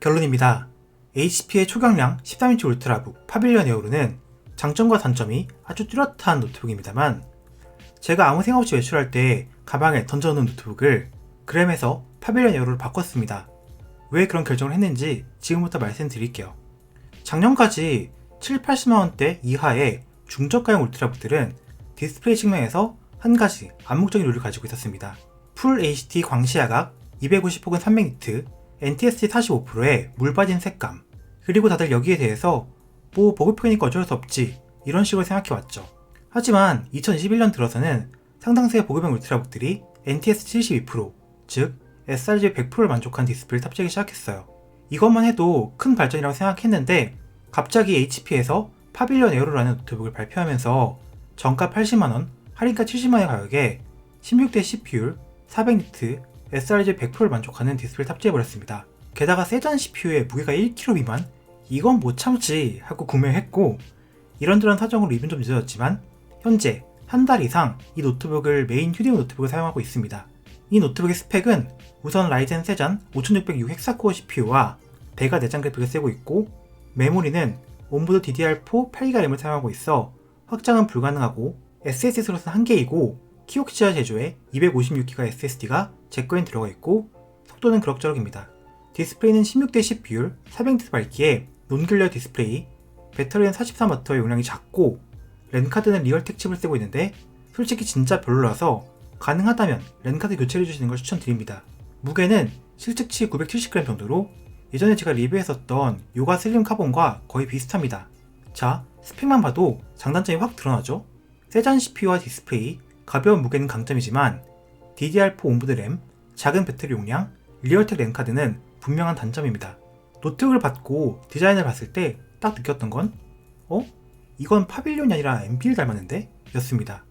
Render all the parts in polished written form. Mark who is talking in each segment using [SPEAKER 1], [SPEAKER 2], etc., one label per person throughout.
[SPEAKER 1] 결론입니다. HP의 초경량 13인치 울트라북 파빌리언 에어로는 장점과 단점이 아주 뚜렷한 노트북입니다만, 제가 아무 생각 없이 외출할 때 가방에 던져놓는 노트북을 그램에서 파빌리언 에어로로 바꿨습니다. 왜 그런 결정을 했는지 지금부터 말씀드릴게요. 작년까지 7, 80만원대 이하의 중저가형 울트라북들은 디스플레이 측면에서 한 가지 암묵적인 룰을 가지고 있었습니다. 풀 HD 광시야각 250 혹은 300니트, NTSC 45%의 물 빠진 색감, 그리고 다들 여기에 대해서 뭐 보급형이니까 어쩔 수 없지 이런 식으로 생각해왔죠. 하지만 2021년 들어서는 상당수의 보급형 울트라북들이 NTSC 72%, 즉 sRGB 100%를 만족한 디스플레이를 탑재하기 시작했어요. 이것만 해도 큰 발전이라고 생각했는데 갑자기 HP에서 파빌리언 에어로라는 노트북을 발표하면서 정가 80만원, 할인가 70만원의 가격에 16대 CPU, 400니트, sRGB 100%를 만족하는 디스플레이를 탑재해버렸습니다. 게다가 세단 CPU에 무게가 1kg 미만? 이건 못 참지 하고 구매했고, 이런저런 사정으로 리뷰는 좀 늦어졌지만 현재 한 달 이상 이 노트북을 메인 휴대용 노트북을 사용하고 있습니다. 이 노트북의 스펙은 우선 라이젠 세잔 5606 헥사코어 CPU와 베가 내장 그래픽을 쓰고 있고, 메모리는 온보드 DDR4 8GB 램을 사용하고 있어 확장은 불가능하고 SSD 슬롯은 1개이고 키옥시아 제조의 256GB SSD가 제 거엔 들어가 있고 속도는 그럭저럭입니다. 디스플레이는 16대 10 비율, 400니트 밝기에 논글레어 디스플레이, 배터리는 43W의 용량이 작고 랜카드는 리얼텍 칩을 쓰고 있는데 솔직히 진짜 별로라서 가능하다면 랜카드 교체를 해주시는 걸 추천드립니다. 무게는 실측치 970g 정도로 예전에 제가 리뷰했었던 요가 슬림 카본과 거의 비슷합니다. 자, 스펙만 봐도 장단점이 확 드러나죠? 세잔 CPU와 디스플레이, 가벼운 무게는 강점이지만 DDR4 온보드 램, 작은 배터리 용량, 리얼텍 랜카드는 분명한 단점입니다. 노트북을 받고 디자인을 봤을 때 딱 느꼈던 건 이건 파빌리온이 아니라 MB를 닮았는데? 였습니다.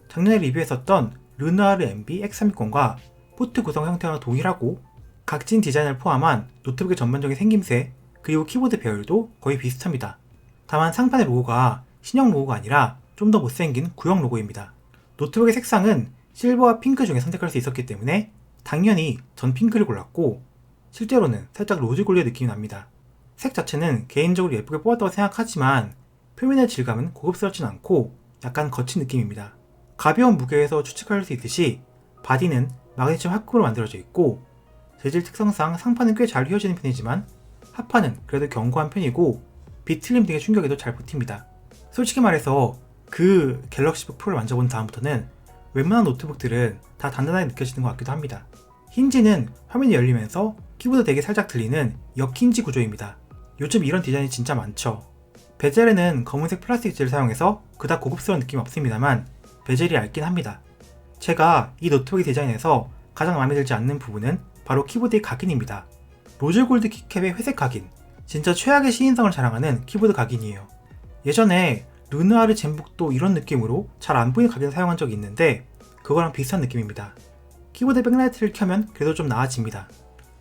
[SPEAKER 1] 작년에 리뷰했었던 르누아르 MB X360과 포트 구성 형태와 동일하고 각진 디자인을 포함한 노트북의 전반적인 생김새 그리고 키보드 배열도 거의 비슷합니다. 다만 상판의 로고가 신형 로고가 아니라 좀 더 못생긴 구형 로고입니다. 노트북의 색상은 실버와 핑크 중에 선택할 수 있었기 때문에 당연히 전 핑크를 골랐고, 실제로는 살짝 로즈 골드의 느낌이 납니다. 색 자체는 개인적으로 예쁘게 뽑았다고 생각하지만 표면의 질감은 고급스럽진 않고 약간 거친 느낌입니다. 가벼운 무게에서 추측할 수 있듯이 바디는 마그네슘 합금으로 만들어져 있고 재질 특성상 상판은 꽤 잘 휘어지는 편이지만 하판은 그래도 견고한 편이고 비틀림 등의 충격에도 잘 버팁니다. 솔직히 말해서 그 갤럭시북 프로를 만져본 다음부터는 웬만한 노트북들은 다 단단하게 느껴지는 것 같기도 합니다. 힌지는 화면이 열리면서 키보드 덱이 살짝 들리는 역힌지 구조입니다. 요즘 이런 디자인이 진짜 많죠. 베젤에는 검은색 플라스틱 재를 사용해서 그닥 고급스러운 느낌이 없습니다만 베젤이 얇긴 합니다. 제가 이 노트북의 디자인에서 가장 마음에 들지 않는 부분은 바로 키보드의 각인입니다. 로즈골드 키캡의 회색 각인, 진짜 최악의 시인성을 자랑하는 키보드 각인이에요. 예전에 르누아르 젠북도 이런 느낌으로 잘 안 보이는 각인을 사용한 적이 있는데 그거랑 비슷한 느낌입니다. 키보드 백라이트를 켜면 그래도 좀 나아집니다.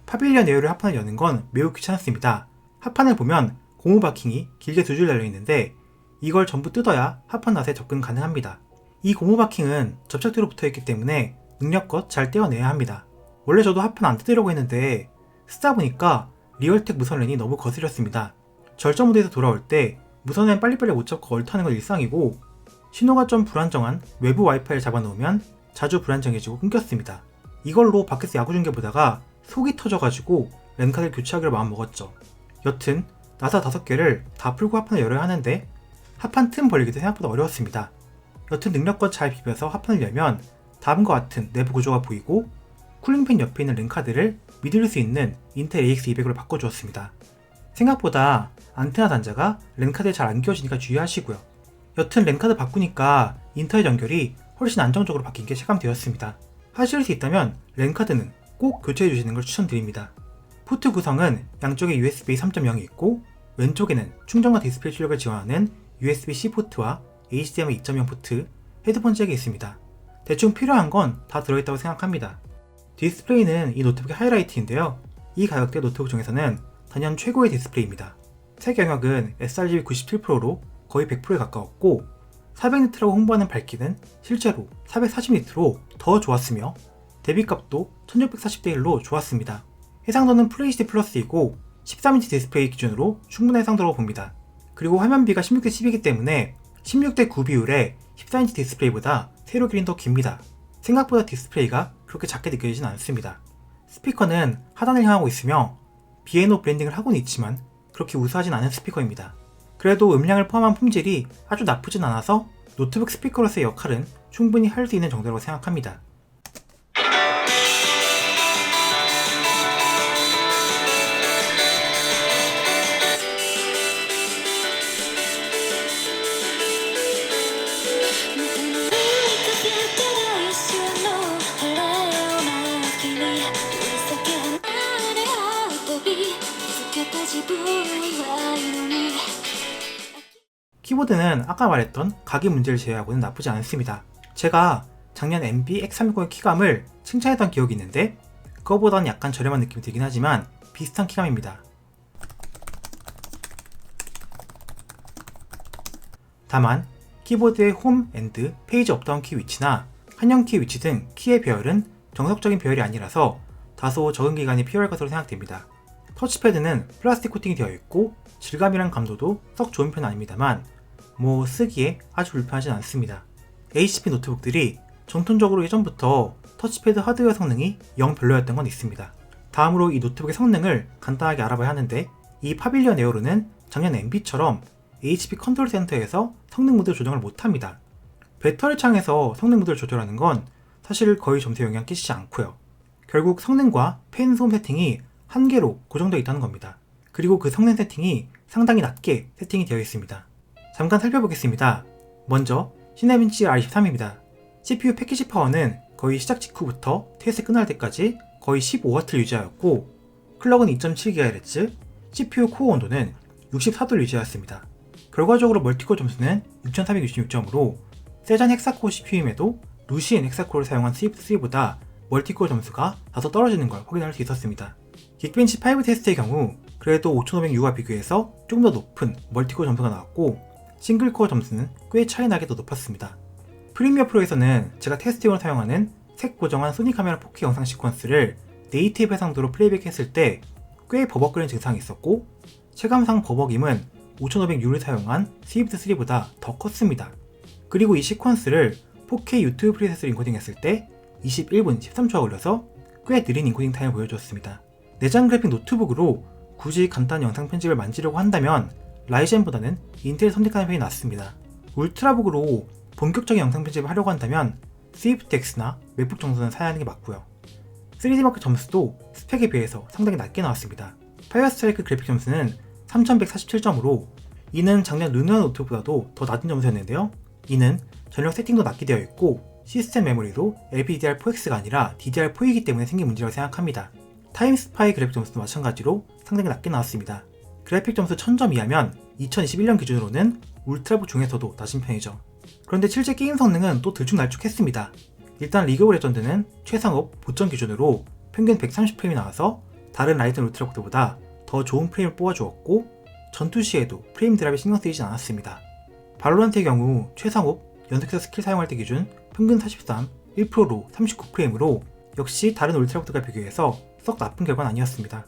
[SPEAKER 1] 파빌리언 에어로의 하판을 여는 건 매우 귀찮습니다. 하판을 보면 고무 바킹이 길게 두 줄 달려있는데 이걸 전부 뜯어야 하판 낫에 접근 가능합니다. 이 고무 바킹은 접착제로 붙어있기 때문에 능력껏 잘 떼어내야 합니다. 원래 저도 하판 안 뜯으려고 했는데 쓰다 보니까 리얼텍 무선랜이 너무 거슬렸습니다. 절전 모드에서 돌아올 때 무선랜 빨리빨리 못 잡고 얼타는 건 일상이고 신호가 좀 불안정한 외부 와이파이를 잡아놓으면 자주 불안정해지고 끊겼습니다. 이걸로 밖에서 야구 중계 보다가 속이 터져가지고 랜카드를 교체하기로 마음먹었죠. 여튼 나사 5개를 다 풀고 하판을 열어야 하는데 하판 틈 벌리기도 생각보다 어려웠습니다. 여튼 능력껏 잘 비벼서 하판을 열면 다음과 같은 내부 구조가 보이고 쿨링팬 옆에 있는 랜카드를 믿을 수 있는 인텔 AX200으로 바꿔주었습니다. 생각보다 안테나 단자가 랜카드에 잘 안 끼워지니까 주의하시고요. 여튼 랜카드 바꾸니까 인터넷 연결이 훨씬 안정적으로 바뀐 게 체감되었습니다. 하실 수 있다면 랜카드는 꼭 교체해 주시는 걸 추천드립니다. 포트 구성은 양쪽에 USB 3.0이 있고 왼쪽에는 충전과 디스플레이 출력을 지원하는 USB-C 포트와 HDMI 2.0 포트, 헤드폰 잭이 있습니다. 대충 필요한 건 다 들어있다고 생각합니다. 디스플레이는 이 노트북의 하이라이트인데요. 이 가격대 노트북 중에서는 단연 최고의 디스플레이입니다. 색 영역은 sRGB 97%로 거의 100%에 가까웠고 400니트라고 홍보하는 밝기는 실제로 440니트로 더 좋았으며 대비값도 1640대 1로 좋았습니다. 해상도는 FHD 플러스이고 13인치 디스플레이 기준으로 충분한 해상도라고 봅니다. 그리고 화면비가 16대 10이기 때문에 16대 9 비율의 14인치 디스플레이보다 세로 길이는 더 깁니다. 생각보다 디스플레이가 그렇게 작게 느껴지진 않습니다. 스피커는 하단을 향하고 있으며 B&O 브랜딩을 하고는 있지만 그렇게 우수하진 않은 스피커입니다. 그래도 음량을 포함한 품질이 아주 나쁘진 않아서 노트북 스피커로서의 역할은 충분히 할 수 있는 정도라고 생각합니다. 키보드는 아까 말했던 가기 문제를 제외하고는 나쁘지 않습니다. 제가 작년 MB X360의 키감을 칭찬했던 기억이 있는데 그거보다는 약간 저렴한 느낌이 들긴 하지만 비슷한 키감입니다. 다만 키보드의 홈 앤드 페이지 업다운 키 위치나 한영 키 위치 등 키의 배열은 정석적인 배열이 아니라서 다소 적은 기간이 필요할 것으로 생각됩니다. 터치패드는 플라스틱 코팅이 되어 있고 질감이랑 감도도 썩 좋은 편은 아닙니다만 쓰기에 아주 불편하진 않습니다. HP 노트북들이 전통적으로 예전부터 터치패드 하드웨어 성능이 영 별로였던 건 있습니다. 다음으로 이 노트북의 성능을 간단하게 알아봐야 하는데 이 파빌리언 에어로는 작년 MB처럼 HP 컨트롤 센터에서 성능 모드 조정을 못합니다. 배터리 창에서 성능 모드를 조절하는 건 사실 거의 점수에 영향 끼치지 않고요. 결국 성능과 팬 소음 세팅이 한 개로 고정되어 있다는 겁니다. 그리고 그 성능 세팅이 상당히 낮게 세팅이 되어 있습니다. 잠깐 살펴보겠습니다. 먼저 시네bench R23입니다. CPU 패키지 파워는 거의 시작 직후부터 테스트 끝날 때까지 거의 15W를 유지하였고 클럭은 2.7GHz, CPU 코어 온도는 64도를 유지하였습니다. 결과적으로 멀티코어 점수는 6366점으로 세잔 헥사코어 CPU임에도 루시엔 헥사코어를 사용한 스위프트3보다 멀티코어 점수가 다소 떨어지는 걸 확인할 수 있었습니다. 긱벤치 5 테스트의 경우 그래도 5506와 비교해서 조금 더 높은 멀티코어 점수가 나왔고 싱글코어 점수는 꽤 차이나게 더 높았습니다. 프리미어 프로에서는 제가 테스팅으로 사용하는 색 보정한 소니 카메라 4K 영상 시퀀스를 네이티브 해상도로 플레이백 했을 때 꽤 버벅거리는 증상이 있었고 체감상 버벅임은 5506을 사용한 스위프트3보다 더 컸습니다. 그리고 이 시퀀스를 4K 유튜브 프리셋으로 인코딩 했을 때 21분 13초가 걸려서 꽤 느린 인코딩 타임을 보여주었습니다. 내장 그래픽 노트북으로 굳이 간단한 영상 편집을 만지려고 한다면 라이젠보다는 인텔을 선택하는 편이 낫습니다. 울트라북으로 본격적인 영상 편집을 하려고 한다면 스위프트X나 맥북 정도는 사야 하는 게 맞고요. 3D마크 점수도 스펙에 비해서 상당히 낮게 나왔습니다. 파이어스트라이크 그래픽 점수는 3147점으로 이는 작년 르누아 노트북보다도 더 낮은 점수였는데요. 이는 전력 세팅도 낮게 되어 있고 시스템 메모리도 LPDDR4X가 아니라 DDR4이기 때문에 생긴 문제라고 생각합니다. 타임스파이 그래픽 점수도 마찬가지로 상당히 낮게 나왔습니다. 그래픽 점수 1000점 이하면 2021년 기준으로는 울트라북 중에서도 낮은 편이죠. 그런데 실제 게임 성능은 또 들쭉날쭉했습니다. 일단 리그 오브 레전드는 최상업 보점 기준으로 평균 130프레임이 나와서 다른 라이젠 울트라북들보다 더 좋은 프레임을 뽑아주었고 전투 시에도 프레임 드랍이 신경 쓰이지 않았습니다. 발로란트의 경우 최상업 연속해서 스킬 사용할 때 기준 평균 43, 1%로 39프레임으로 역시 다른 울트라북들과 비교해서 썩 나쁜 결과는 아니었습니다.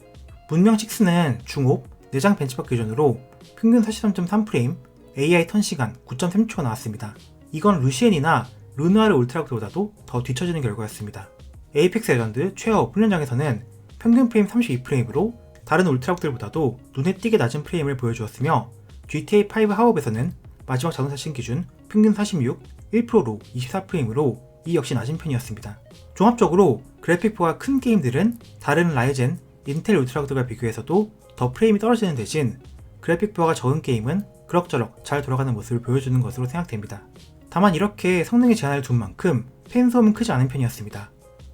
[SPEAKER 1] 문명 6는 중업, 내장 벤치마크 기준으로 평균 43.3프레임, AI 턴 시간 9.3초가 나왔습니다. 이건 루시엔이나 르누아르 울트라북들보다도 더 뒤처지는 결과였습니다. 에이펙스 레전드 최어 훈련장에서는 평균 프레임 32프레임으로 다른 울트라북들보다도 눈에 띄게 낮은 프레임을 보여주었으며 GTA5 하업에서는 마지막 자동차 신 기준 평균 46, 1%로 24프레임으로 이 역시 낮은 편이었습니다. 종합적으로 그래픽포가 큰 게임들은 다른 라이젠, 인텔 울트라북들과 비교해서도 더 프레임이 떨어지는 대신 그래픽포가 적은 게임은 그럭저럭 잘 돌아가는 모습을 보여주는 것으로 생각됩니다. 다만 이렇게 성능의 제한을 둔 만큼 팬소음은 크지 않은 편이었습니다.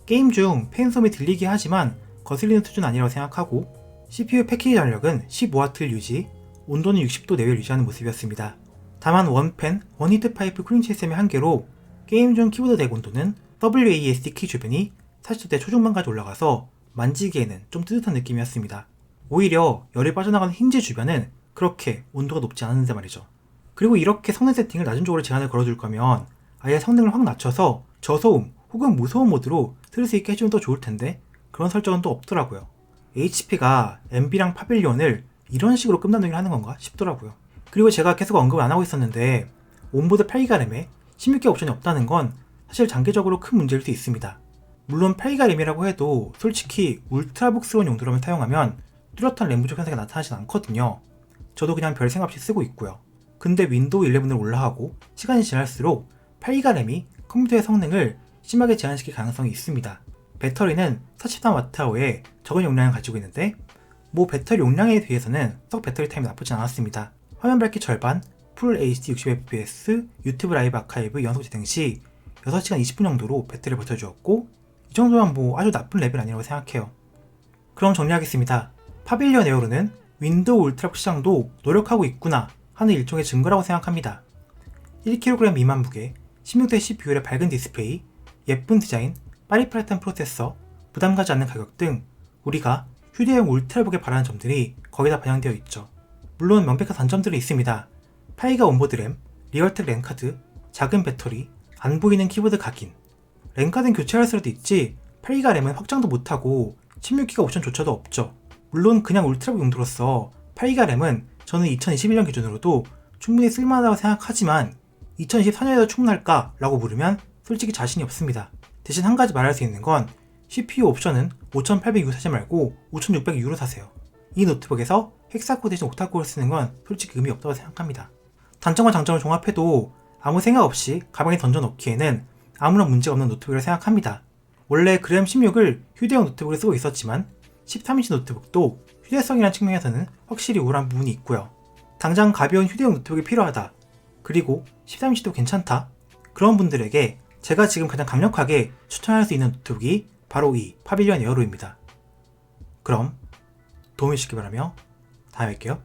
[SPEAKER 1] 게임 중 팬소음이 들리긴 하지만 거슬리는 수준은 아니라고 생각하고 CPU 패키지 전력은 15W를 유지, 온도는 60도 내외를 유지하는 모습이었습니다. 다만 원팬, 원히트 파이프 쿨링 시스템의 한계로 게임 중 키보드 덱 온도는 WASD 키 주변이 40도대 초중반까지 올라가서 만지기에는 좀 뜨뜻한 느낌이었습니다. 오히려 열이 빠져나가는 힌지 주변은 그렇게 온도가 높지 않은데 말이죠. 그리고 이렇게 성능 세팅을 낮은 쪽으로 제한을 걸어줄 거면 아예 성능을 확 낮춰서 저소음 혹은 무소음 모드로 들을 수 있게 해주면 더 좋을 텐데 그런 설정은 또 없더라고요. HP가 MB랑 파빌리온을 이런 식으로 끝나누기를 하는 건가 싶더라고요. 그리고 제가 계속 언급을 안 하고 있었는데 온보드 8기가 램에 16개 옵션이 없다는 건 사실 장기적으로 큰 문제일 수 있습니다. 물론 8기가 램이라고 해도 솔직히 울트라북스러운 용도로만 사용하면 뚜렷한 램 부족 현상이 나타나진 않거든요. 저도 그냥 별 생각 없이 쓰고 있고요. 근데 윈도우 11을 올라가고 시간이 지날수록 8기가 램이 컴퓨터의 성능을 심하게 제한시킬 가능성이 있습니다. 배터리는 43Wh의 적은 용량을 가지고 있는데 배터리 용량에 비해서는 썩 배터리 타임이 나쁘진 않았습니다. 화면 밝기 절반, 풀 HD 60fps, 유튜브 라이브 아카이브 연속 재생 시 6시간 20분 정도로 배터리를 버텨주었고 이 정도면 아주 나쁜 레벨 아니라고 생각해요. 그럼 정리하겠습니다. 파빌리온 에어로는 윈도우 울트라북 시장도 노력하고 있구나 하는 일종의 증거라고 생각합니다. 1kg 미만 무게, 16대10 비율의 밝은 디스플레이, 예쁜 디자인, 빠릿빠릿한 프로세서, 부담가지 않는 가격 등 우리가 휴대용 울트라북에 바라는 점들이 거의 다 반영되어 있죠. 물론 명백한 단점들이 있습니다. 8기가 온보드 램, 리얼텍 랜카드, 작은 배터리, 안 보이는 키보드 각인. 랜카드는 교체할 수도 있지 8기가 램은 확장도 못하고 16기가 옵션조차도 없죠. 물론 그냥 울트라북 용도로서 8기가 램은 저는 2021년 기준으로도 충분히 쓸만하다고 생각하지만 2024년에도 충분할까? 라고 물으면 솔직히 자신이 없습니다. 대신 한 가지 말할 수 있는 건 CPU 옵션은 5800U 사지 말고 5600U로 사세요. 이 노트북에서 헥사코어 대신 옥타코어를 쓰는 건 솔직히 의미 없다고 생각합니다. 단점과 장점을 종합해도 아무 생각 없이 가방에 던져놓기에는 아무런 문제가 없는 노트북이라고 생각합니다. 원래 그램 16을 휴대용 노트북을 쓰고 있었지만 13인치 노트북도 휴대성이라는 측면에서는 확실히 우월한 부분이 있고요. 당장 가벼운 휴대용 노트북이 필요하다. 그리고 13인치도 괜찮다. 그런 분들에게 제가 지금 가장 강력하게 추천할 수 있는 노트북이 바로 이 파빌리온 에어로입니다. 그럼 도움이 주시기 바라며 다음에 뵐게요.